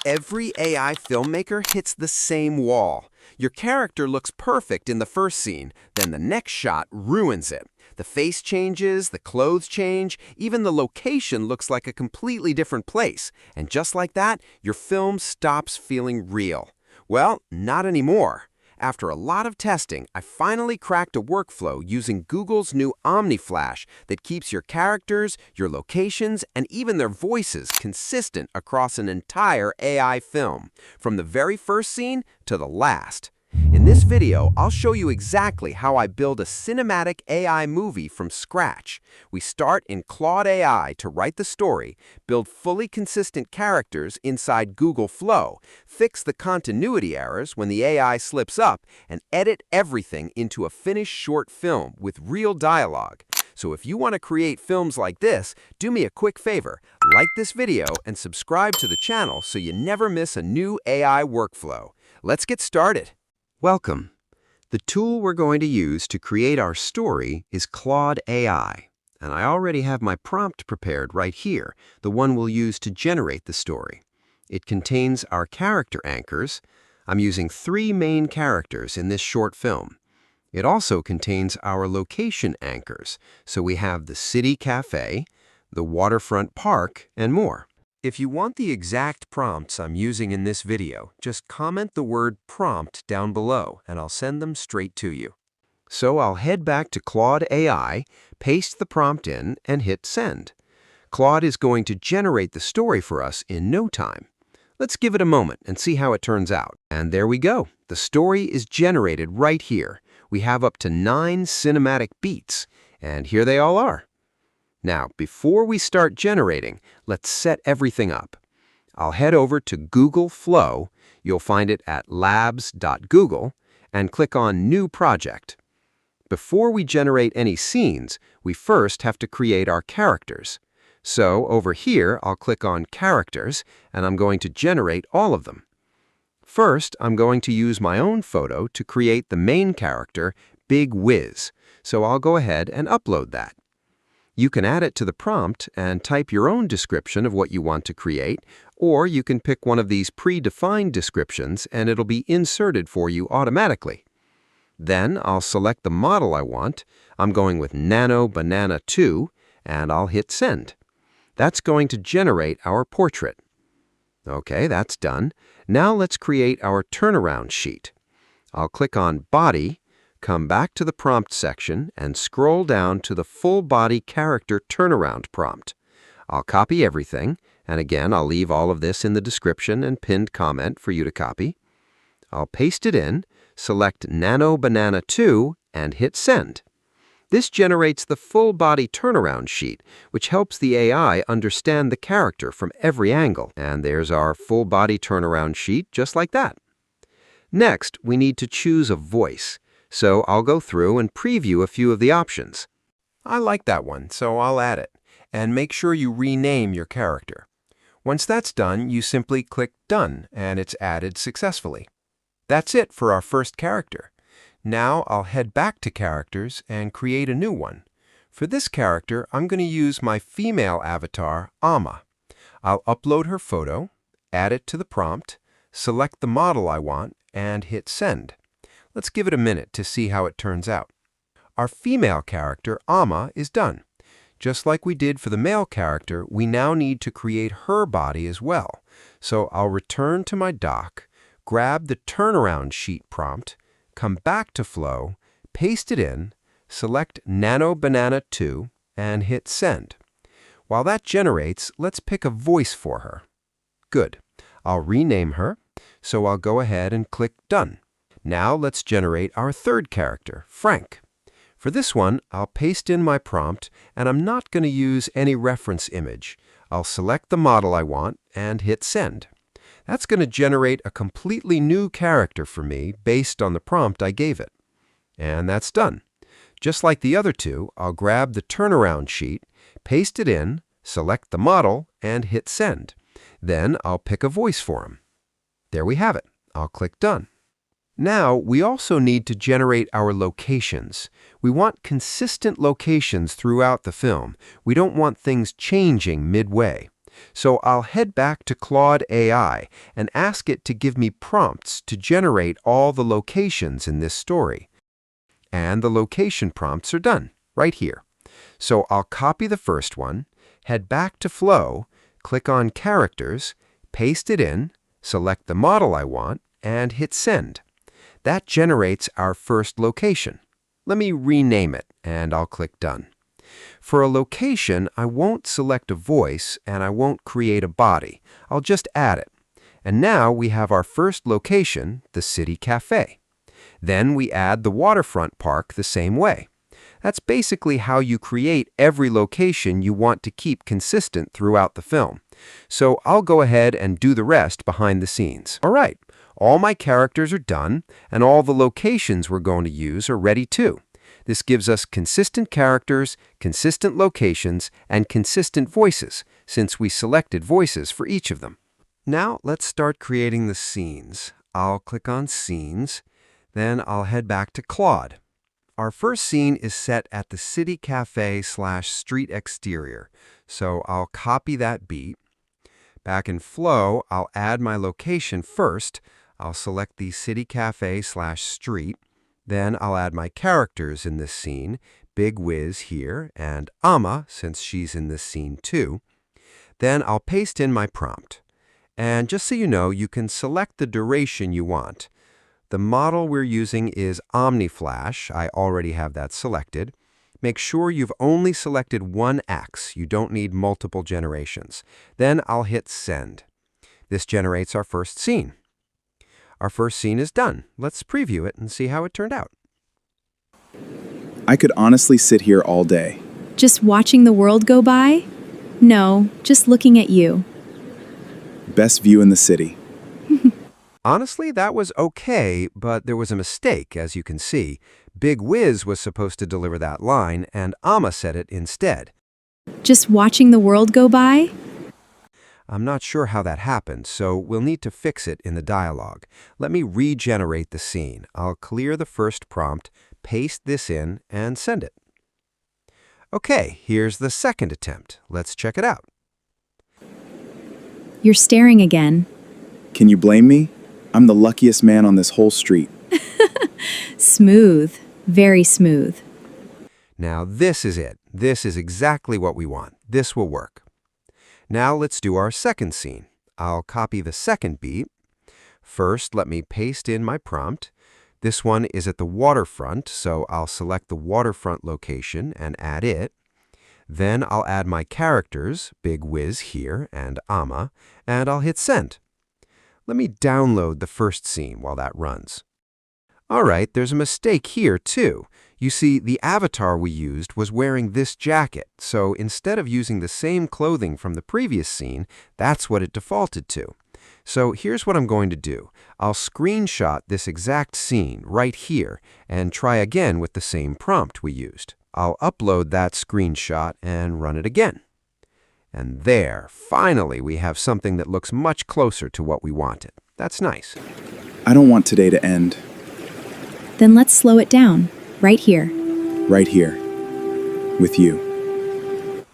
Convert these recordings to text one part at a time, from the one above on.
Every AI filmmaker hits the same wall. Your character looks perfect in the first scene, then the next shot ruins it. The face changes, the clothes change, even the location looks like a completely different place. And just like that, your film stops feeling real. Well, not anymore. After a lot of testing, I finally cracked a workflow using Google's new Omni Flash that keeps your characters, your locations, and even their voices consistent across an entire AI film, from the very first scene to the last. In this video, I'll show you exactly how I build a cinematic AI movie from scratch. We start in Claude AI to write the story, build fully consistent characters inside Google Flow, fix the continuity errors when the AI slips up, and edit everything into a finished short film with real dialogue. So if you want to create films like this, do me a quick favor, like this video and subscribe to the channel so you never miss a new AI workflow. Let's get started. Welcome. The tool we're going to use to create our story is Claude AI, and I already have my prompt prepared right here, the one we'll use to generate the story. It contains our character anchors. I'm using 3 main characters in this short film. It also contains our location anchors, so we have the city cafe, the waterfront park, and more. If you want the exact prompts I'm using in this video, just comment the word prompt down below and I'll send them straight to you. So I'll head back to Claude AI, paste the prompt in, and hit send. Claude is going to generate the story for us in no time. Let's give it a moment and see how it turns out. And there we go. The story is generated right here. We have up to 9 cinematic beats, and here they all are. Now, before we start generating, let's set everything up. I'll head over to Google Flow, you'll find it at labs.google, and click on New Project. Before we generate any scenes, we first have to create our characters. So over here, I'll click on Characters, and I'm going to generate all of them. First, I'm going to use my own photo to create the main character, BigWiz, so I'll go ahead and upload that. You can add it to the prompt and type your own description of what you want to create, or you can pick one of these predefined descriptions and it'll be inserted for you automatically. Then I'll select the model I want. I'm going with Nano Banana 2, and I'll hit send. That's going to generate our portrait. Okay, that's done. Now let's create our turnaround sheet. I'll click on Body, come back to the prompt section, and scroll down to the full body character turnaround prompt. I'll copy everything, and again, I'll leave all of this in the description and pinned comment for you to copy. I'll paste it in, select Nano Banana 2, and hit send. This generates the full body turnaround sheet, which helps the AI understand the character from every angle. And there's our full body turnaround sheet, just like that. Next, we need to choose a voice. So I'll go through and preview a few of the options. I like that one, so I'll add it. And make sure you rename your character. Once that's done, you simply click Done, and it's added successfully. That's it for our first character. Now I'll head back to Characters and create a new one. For this character, I'm going to use my female avatar, Amma. I'll upload her photo, add it to the prompt, select the model I want, and hit Send. Let's give it a minute to see how it turns out. Our female character, Amma, is done. Just like we did for the male character, we now need to create her body as well. So I'll return to my dock, grab the turnaround sheet prompt, come back to Flow, paste it in, select Nano Banana 2, and hit Send. While that generates, let's pick a voice for her. Good. I'll rename her, so I'll go ahead and click Done. Now let's generate our third character, Frank. For this one, I'll paste in my prompt, and I'm not going to use any reference image. I'll select the model I want and hit Send. That's going to generate a completely new character for me based on the prompt I gave it. And that's done. Just like the other two, I'll grab the turnaround sheet, paste it in, select the model, and hit Send. Then I'll pick a voice for him. There we have it. I'll click Done. Now, we also need to generate our locations. We want consistent locations throughout the film. We don't want things changing midway. So I'll head back to Claude AI and ask it to give me prompts to generate all the locations in this story. And the location prompts are done, right here. So I'll copy the first one, head back to Flow, click on Characters, paste it in, select the model I want, and hit Send. That generates our first location. Let me rename it, and I'll click Done. For a location, I won't select a voice, and I won't create a body. I'll just add it. And now we have our first location, the city café. Then we add the waterfront park the same way. That's basically how you create every location you want to keep consistent throughout the film. So I'll go ahead and do the rest behind the scenes. All right, all my characters are done, and all the locations we're going to use are ready too. This gives us consistent characters, consistent locations, and consistent voices, since we selected voices for each of them. Now let's start creating the scenes. I'll click on Scenes, then I'll head back to Claude. Our first scene is set at the city cafe/street exterior, so I'll copy that beat. Back in Flow, I'll add my location first. I'll select the city cafe/street. Then I'll add my characters in this scene, BigWiz here, and Amma, since she's in this scene too. Then I'll paste in my prompt. And just so you know, you can select the duration you want. The model we're using is Omni Flash. I already have that selected. Make sure you've only selected one X. You don't need multiple generations. Then I'll hit Send. This generates our first scene. Our first scene is done. Let's preview it and see how it turned out. I could honestly sit here all day. Just watching the world go by? No, just looking at you. Best view in the city. Honestly, that was okay, but there was a mistake, as you can see. BigWiz was supposed to deliver that line, and Amma said it instead. Just watching the world go by? I'm not sure how that happened, so we'll need to fix it in the dialogue. Let me regenerate the scene. I'll clear the first prompt, paste this in, and send it. Okay, here's the second attempt. Let's check it out. You're staring again. Can you blame me? I'm the luckiest man on this whole street. Smooth. Very smooth. Now this is it. This is exactly what we want. This will work. Now let's do our second scene. I'll copy the second beat. First, let me paste in my prompt. This one is at the waterfront, so I'll select the waterfront location and add it. Then I'll add my characters, BigWiz here and Amma, and I'll hit Send. Let me download the first scene while that runs. All right, there's a mistake here too. You see, the avatar we used was wearing this jacket, so instead of using the same clothing from the previous scene, that's what it defaulted to. So here's what I'm going to do. I'll screenshot this exact scene right here and try again with the same prompt we used. I'll upload that screenshot and run it again. And there, finally, we have something that looks much closer to what we wanted. That's nice. I don't want today to end. Then let's slow it down. Right here. Right here. With you.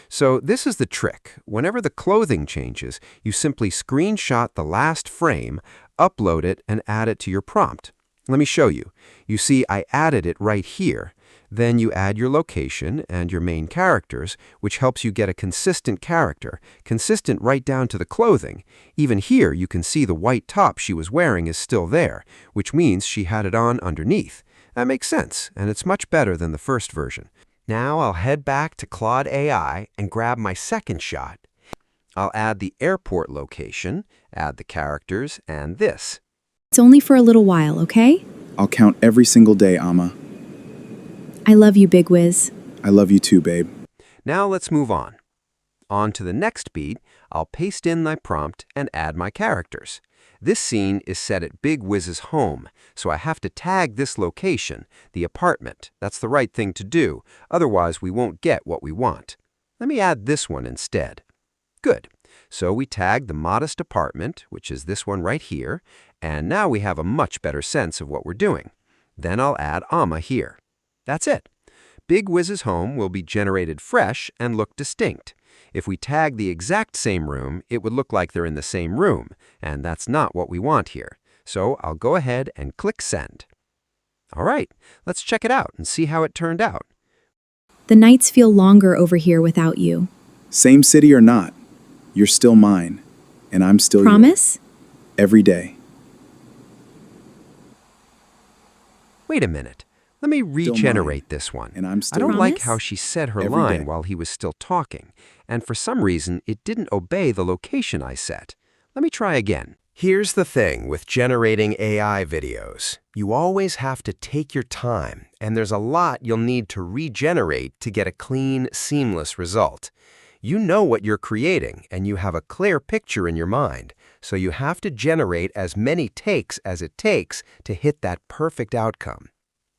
So this is the trick. Whenever the clothing changes, you simply screenshot the last frame, upload it, and add it to your prompt. Let me show you. You see, I added it right here. Then you add your location and your main characters, which helps you get a consistent character, consistent right down to the clothing. Even here, you can see the white top she was wearing is still there, which means she had it on underneath. That makes sense, and it's much better than the first version. Now I'll head back to Claude AI and grab my second shot. I'll add the airport location, add the characters, and this. It's only for a little while, okay? I'll count every single day, Amma. I love you, BigWiz. I love you too, babe. Now let's move on. On to the next beat, I'll paste in my prompt and add my characters. This scene is set at BigWiz's home, so I have to tag this location, the apartment. That's the right thing to do, otherwise we won't get what we want. Let me add this one instead. Good. So we tag the modest apartment, which is this one right here, and now we have a much better sense of what we're doing. Then I'll add Amma here. That's it. BigWiz's home will be generated fresh and look distinct. If we tag the exact same room, it would look like they're in the same room, and that's not what we want here. So I'll go ahead and click Send. All right, let's check it out and see how it turned out. The nights feel longer over here without you. Same city or not, you're still mine, and I'm still yours. Promise? Every day. Wait a minute. Let me regenerate this one. And I'm I still don't like Promise? how she said her Every line day. while he was still talking, and for some reason, it didn't obey the location I set. Let me try again. Here's the thing with generating AI videos. You always have to take your time, and there's a lot you'll need to regenerate to get a clean, seamless result. You know what you're creating, and you have a clear picture in your mind, so you have to generate as many takes as it takes to hit that perfect outcome.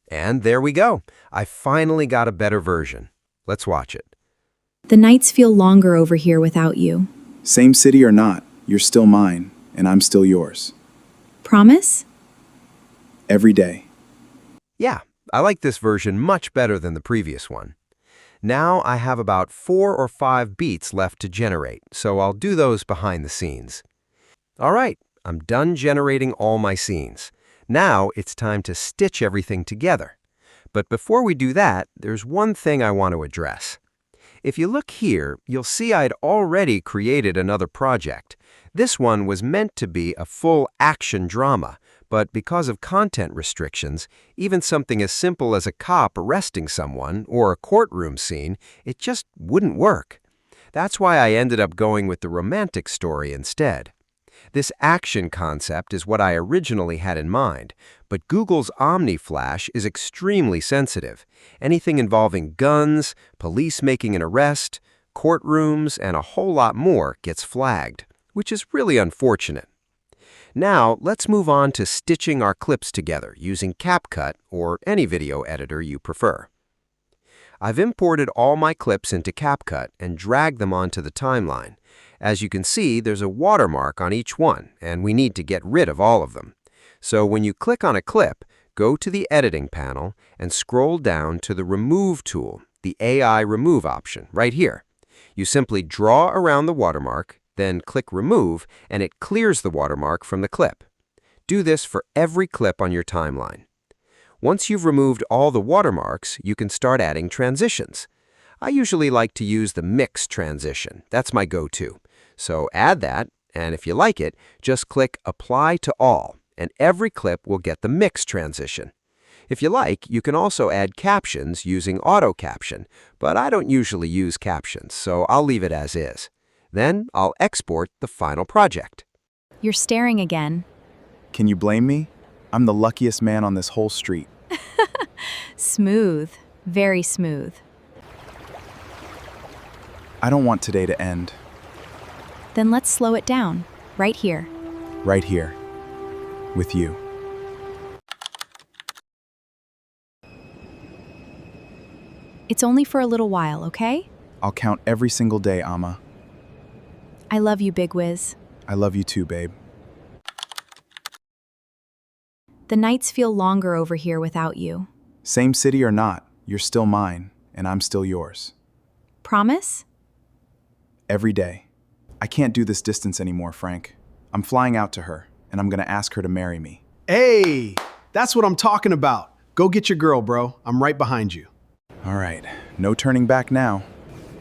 And there we go. I finally got a better version. Let's watch it. The nights feel longer over here without you. Same city or not, you're still mine, and I'm still yours. Promise? Every day. Yeah, I like this version much better than the previous one. Now I have about 4 or 5 beats left to generate, so I'll do those behind the scenes. All right, I'm done generating all my scenes. Now it's time to stitch everything together. But before we do that, there's one thing I want to address. If you look here, you'll see I'd already created another project. This one was meant to be a full action drama, but because of content restrictions, even something as simple as a cop arresting someone or a courtroom scene, it just wouldn't work. That's why I ended up going with the romantic story instead. This action concept is what I originally had in mind, but Google's Omni Flash is extremely sensitive. Anything involving guns, police making an arrest, courtrooms, and a whole lot more gets flagged, which is really unfortunate. Now, let's move on to stitching our clips together using CapCut or any video editor you prefer. I've imported all my clips into CapCut and dragged them onto the timeline. As you can see, there's a watermark on each one, and we need to get rid of all of them. So when you click on a clip, go to the Editing panel and scroll down to the Remove tool, the AI Remove option, right here. You simply draw around the watermark, then click Remove, and it clears the watermark from the clip. Do this for every clip on your timeline. Once you've removed all the watermarks, you can start adding transitions. I usually like to use the mix transition. That's my go-to. So add that, and if you like it, just click Apply to All, and every clip will get the mix transition. If you like, you can also add captions using auto caption, but I don't usually use captions, so I'll leave it as is. Then I'll export the final project. You're staring again. Can you blame me? I'm the luckiest man on this whole street. Smooth. Very smooth. I don't want today to end. Then let's slow it down. Right here. Right here. With you. It's only for a little while, okay? I'll count every single day, Amma. I love you, BigWiz. I love you too, babe. The nights feel longer over here without you. Same city or not, you're still mine, and I'm still yours. Promise? Every day. I can't do this distance anymore, Frank. I'm flying out to her, and I'm gonna ask her to marry me. Hey, that's what I'm talking about. Go get your girl, bro. I'm right behind you. All right, no turning back now.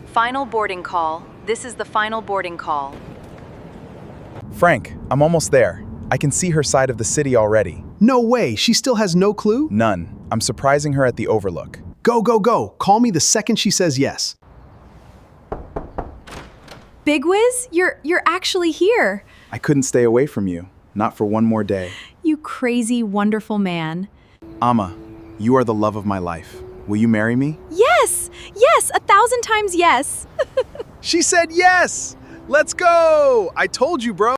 Final boarding call. This is the final boarding call. Frank, I'm almost there. I can see her side of the city already. No way, she still has no clue? None. I'm surprising her at the Overlook. Go, go, go. Call me the second she says yes. BigWiz, you're actually here. I couldn't stay away from you. Not for one more day. You crazy, wonderful man. Amma, you are the love of my life. Will you marry me? Yes! Yes! 1,000 times yes! She said yes! Let's go! I told you, bro.